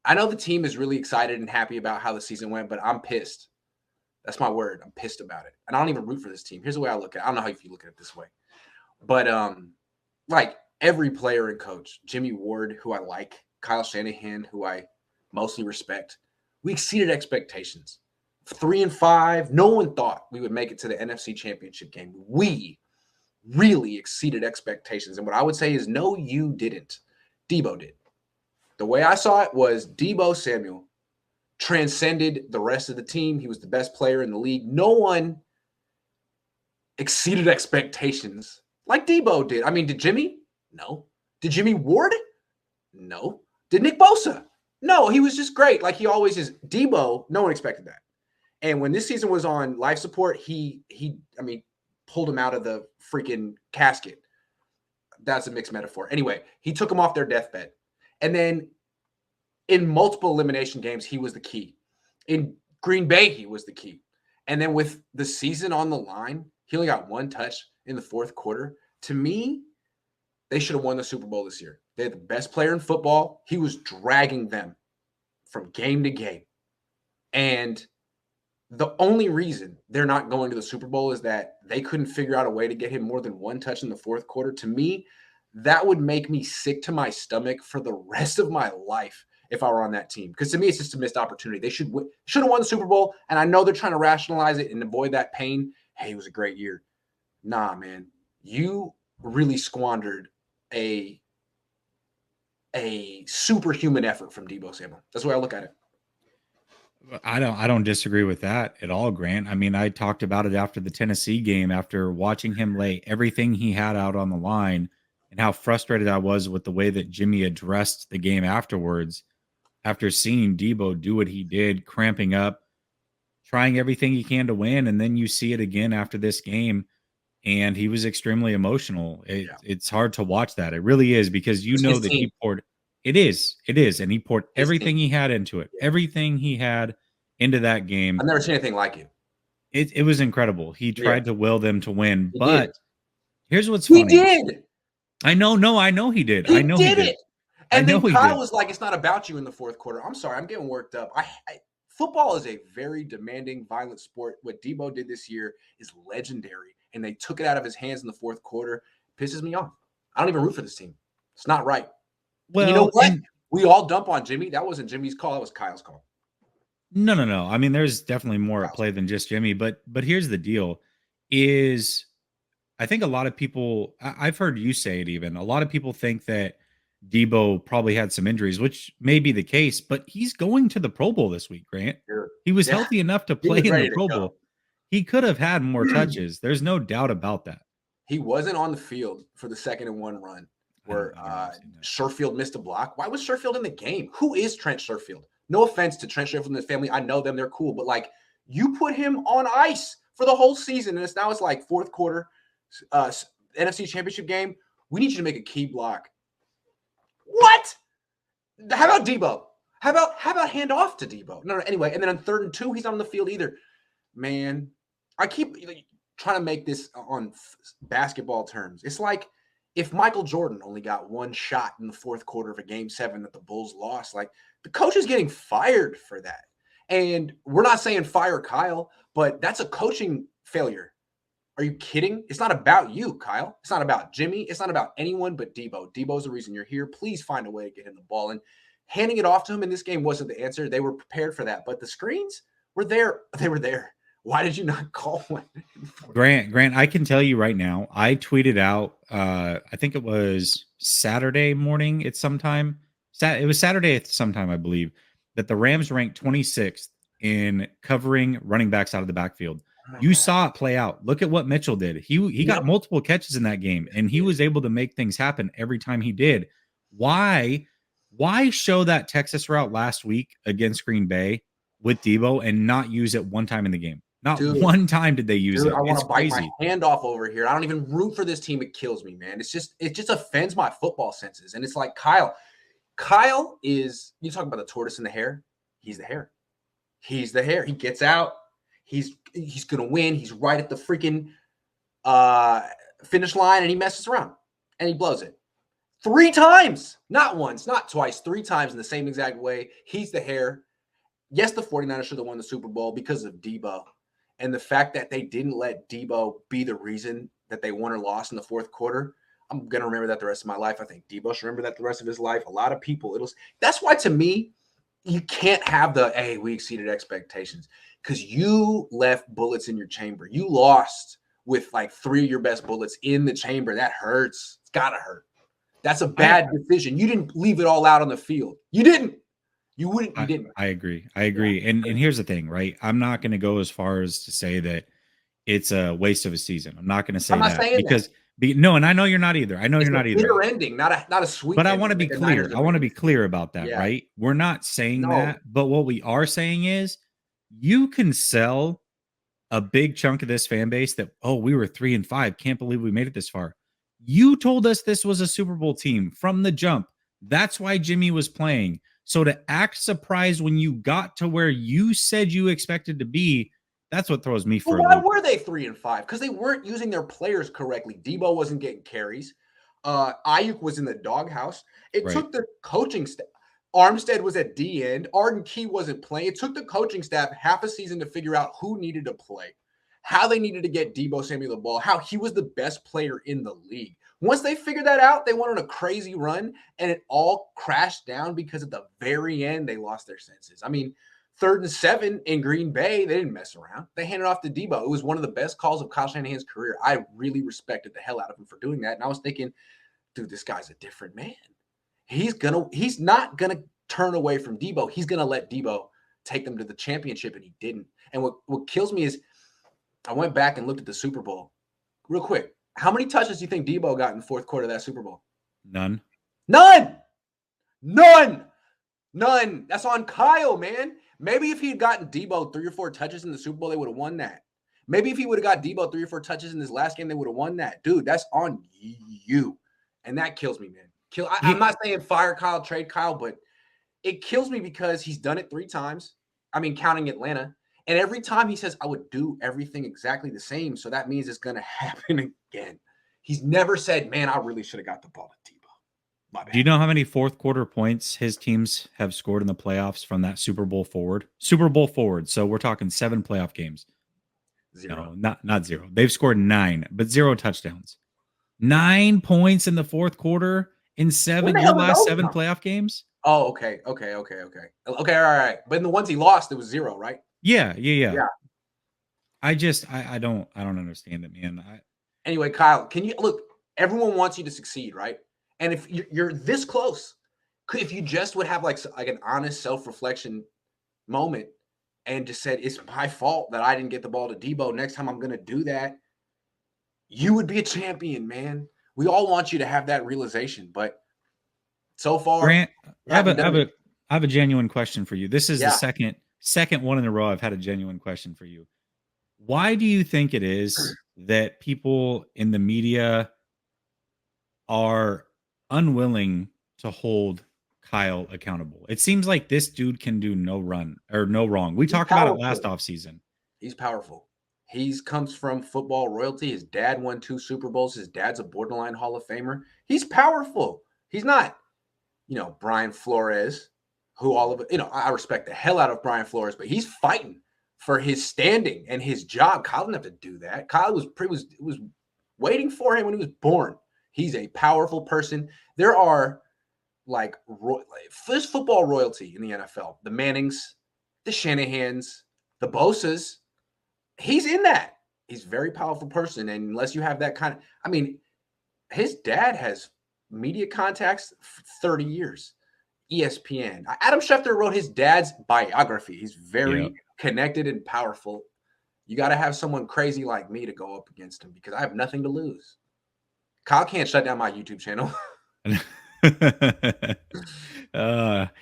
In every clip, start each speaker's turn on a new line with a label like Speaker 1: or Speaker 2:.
Speaker 1: I know the team is really excited and happy about how the season went, but I'm pissed. That's my word. I'm pissed about it. And I don't even root for this team. Here's the way I look at it. I don't know how you look at it this way. But like every player and coach, Jimmy Ward, who I like, Kyle Shanahan, who I mostly respect, we exceeded expectations. 3-5. No one thought we would make it to the NFC Championship game. We really exceeded expectations. And what I would say is, no, you didn't. Deebo did. The way I saw it was Deebo Samuel transcended the rest of the team. He was the best player in the league. No one exceeded expectations like Deebo did. I mean, did Jimmy? No. Did Jimmy Ward? No. Did Nick Bosa? No, he was just great. Like he always is. Deebo, no one expected that. And when this season was on life support, he pulled him out of the freaking casket. That's a mixed metaphor. Anyway, he took him off their deathbed. And then in multiple elimination games, he was the key. In Green Bay, he was the key. And then with the season on the line, he only got one touch in the fourth quarter. To me, they should have won the Super Bowl this year. They had the best player in football. He was dragging them from game to game. And the only reason they're not going to the Super Bowl is that they couldn't figure out a way to get him more than one touch in the fourth quarter. To me, that would make me sick to my stomach for the rest of my life if I were on that team. Because to me, it's just a missed opportunity. They should have won the Super Bowl, and I know they're trying to rationalize it and avoid that pain. Hey, it was a great year. Nah, man. You really squandered a superhuman effort from Deebo Samuel. That's the way I look at it.
Speaker 2: I don't disagree with that at all, Grant. I mean, I talked about it after the Tennessee game, after watching him lay everything he had out on the line and how frustrated I was with the way that Jimmy addressed the game afterwards. After seeing Deebo do what he did, cramping up, trying everything he can to win, and then you see it again after this game, and he was extremely emotional. It's hard to watch that. It really is, because you know that he poured. It is, and he poured everything he had into it. Everything he had into that game.
Speaker 1: I've never seen anything like it.
Speaker 2: It was incredible. He tried to will them to win,
Speaker 1: He
Speaker 2: but
Speaker 1: did.
Speaker 2: Here's what's funny.
Speaker 1: He did.
Speaker 2: I know. No, I know he did.
Speaker 1: He did it. And then Kyle
Speaker 2: did.
Speaker 1: was like, "It's not about you in the fourth quarter." I'm sorry, I'm getting worked up. Football is a very demanding, violent sport. What Deebo did this year is legendary, and they took it out of his hands in the fourth quarter. It pisses me off. I don't even root for this team. It's not right. Well, you know what? We all dump on Jimmy. That wasn't Jimmy's call. That was Kyle's call.
Speaker 2: No. I mean, there's definitely more at play than just Jimmy. But here's the deal: is I think a lot of people. I've heard you say it even. A lot of people think that Deebo probably had some injuries, which may be the case, but he's going to the Pro Bowl this week, Grant.
Speaker 1: Sure.
Speaker 2: He was healthy enough to play in the Pro Bowl. He could have had more touches. There's no doubt about that.
Speaker 1: He wasn't on the field for the 2nd-and-1 run where Sherfield missed a block. Why was Sherfield in the game? Who is Trent Sherfield? No offense to Trent Sherfield and his family. I know them. They're cool. But, like, you put him on ice for the whole season, and it's like fourth quarter NFC Championship game. We need you to make a key block. What? How about Deebo? How about hand off to Deebo? No, anyway. And then on 3rd and 2, he's not on the field either. Man, I keep trying to make this on basketball terms. It's like if Michael Jordan only got one shot in the fourth quarter of a Game 7 that the Bulls lost, like the coach is getting fired for that. And we're not saying fire Kyle, but that's a coaching failure. Are you kidding? It's not about you, Kyle. It's not about Jimmy. It's not about anyone but Deebo. Deebo's the reason you're here. Please find a way to get him the ball. And handing it off to him in this game wasn't the answer. They were prepared for that. But the screens were there. They were there. Why did you not call one?
Speaker 2: Grant, I can tell you right now, I tweeted out, I think it was Saturday morning at some time. It was Saturday at some time, I believe, that the Rams ranked 26th in covering running backs out of the backfield. You saw it play out. Look at what Mitchell did. He got multiple catches in that game, and he was able to make things happen every time he did. Why show that Texas route last week against Green Bay with Deebo and not use it one time in the game? Not one time did they use it.
Speaker 1: I want to bite my hand off over here. I don't even root for this team. It kills me, man. It just offends my football senses. And it's like Kyle. Kyle is, you talk about the tortoise and the hare. He's the hare. He's the hare. He gets out. He's going to win. He's right at the freaking finish line, and he messes around, and he blows it. 3 times. Not once, not twice, 3 times in the same exact way. He's the hair. Yes, the 49ers should have won the Super Bowl because of Deebo. And the fact that they didn't let Deebo be the reason that they won or lost in the fourth quarter, I'm going to remember that the rest of my life. I think Deebo should remember that the rest of his life. A lot of people, that's why to me, you can't have the, hey, we exceeded expectations because you left bullets in your chamber. You lost with like 3 of your best bullets in the chamber. That hurts. It's got to hurt. That's a bad decision. You didn't leave it all out on the field. You didn't. You wouldn't. You didn't.
Speaker 2: I agree. I agree. Yeah. And here's the thing, right? I'm not going to go as far as to say that it's a waste of a season. I'm not going to say that because no, and I know you're not either. I know you're not either.
Speaker 1: Bitter ending, not a sweet.
Speaker 2: But I want to be clear. I want to be clear about that, right? We're not saying that, but what we are saying is you can sell a big chunk of this fan base that, oh, we were 3-5. Can't believe we made it this far. You told us this was a Super Bowl team from the jump. That's why Jimmy was playing. So to act surprised when you got to where you said you expected to be, that's what throws me for.
Speaker 1: Why were they 3-5? Because they weren't using their players correctly. Deebo wasn't getting carries. Ayuk was in the doghouse. It took the coaching staff. Armstead was at D end. Arden Key wasn't playing. It took the coaching staff half a season to figure out who needed to play, how they needed to get Deebo Samuel the ball, how he was the best player in the league. Once they figured that out, they went on a crazy run, and it all crashed down because at the very end, they lost their senses. I mean, 3rd and 7 in Green Bay, they didn't mess around. They handed off to Deebo. It was one of the best calls of Kyle Shanahan's career. I really respected the hell out of him for doing that. And I was thinking, dude, this guy's a different man. He's not gonna turn away from Deebo. He's gonna let Deebo take them to the championship, and he didn't. And what kills me is I went back and looked at the Super Bowl real quick. How many touches do you think Deebo got in the fourth quarter of that Super Bowl?
Speaker 2: None.
Speaker 1: That's on Kyle, man. Maybe if he had gotten Deebo 3 or 4 touches in the Super Bowl, they would have won that. Maybe if he would have got Deebo 3 or 4 touches in his last game, they would have won that. Dude, that's on you. And that kills me, man. I'm not saying fire Kyle, trade Kyle, but it kills me because he's done it 3 times. I mean, counting Atlanta. And every time he says, I would do everything exactly the same. So that means it's going to happen again. He's never said, man, I really should have got the ball to Deebo. My bad.
Speaker 2: Do you know how many fourth quarter points his teams have scored in the playoffs from that Super Bowl forward? Super Bowl forward. So we're talking 7 playoff games.
Speaker 1: 0.
Speaker 2: No, not 0. They've scored 9, but 0 touchdowns. 9 points in the fourth quarter in your last 7 playoff games?
Speaker 1: Oh, okay. All right. But in the ones he lost, it was 0, right?
Speaker 2: Yeah. I don't understand it, man.
Speaker 1: Anyway, Kyle, can you look? Everyone wants you to succeed, right? And if you're this close, if you just would have like an honest self-reflection moment and just said, it's my fault that I didn't get the ball to Deebo. Next time I'm going to do that. You would be a champion, man. We all want you to have that realization, but so far,
Speaker 2: Grant, I have a genuine question for you. This is the second one in a row I've had a genuine question for you. Why do you think it is that people in the media are unwilling to hold Kyle accountable? It seems like this dude can do no wrong. We talked about it last offseason.
Speaker 1: He's powerful. He comes from football royalty. His dad won 2 Super Bowls. His dad's a borderline Hall of Famer. He's powerful. He's not, Brian Flores, who I respect the hell out of Brian Flores, but he's fighting for his standing and his job. Kyle didn't have to do that. Kyle was waiting for him when he was born. He's a powerful person. There are there's football royalty in the NFL. The Mannings, the Shanahans, the Bosas. He's in that. He's a very powerful person. And unless you have that kind of, his dad has media contacts for 30 years. ESPN. Adam Schefter wrote his dad's biography. He's very connected and powerful. You got to have someone crazy like me to go up against him because I have nothing to lose. Kyle can't shut down my YouTube channel.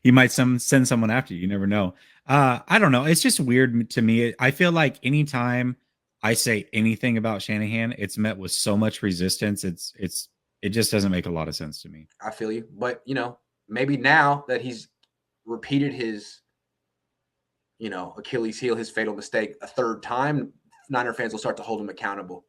Speaker 2: He might send someone after you. You never know. I don't know. It's just weird to me. I feel like anytime I say anything about Shanahan, it's met with so much resistance. It just doesn't make a lot of sense to me.
Speaker 1: I feel you. But, maybe now that he's repeated his, Achilles heel, his fatal mistake a 3rd time, Niner fans will start to hold him accountable.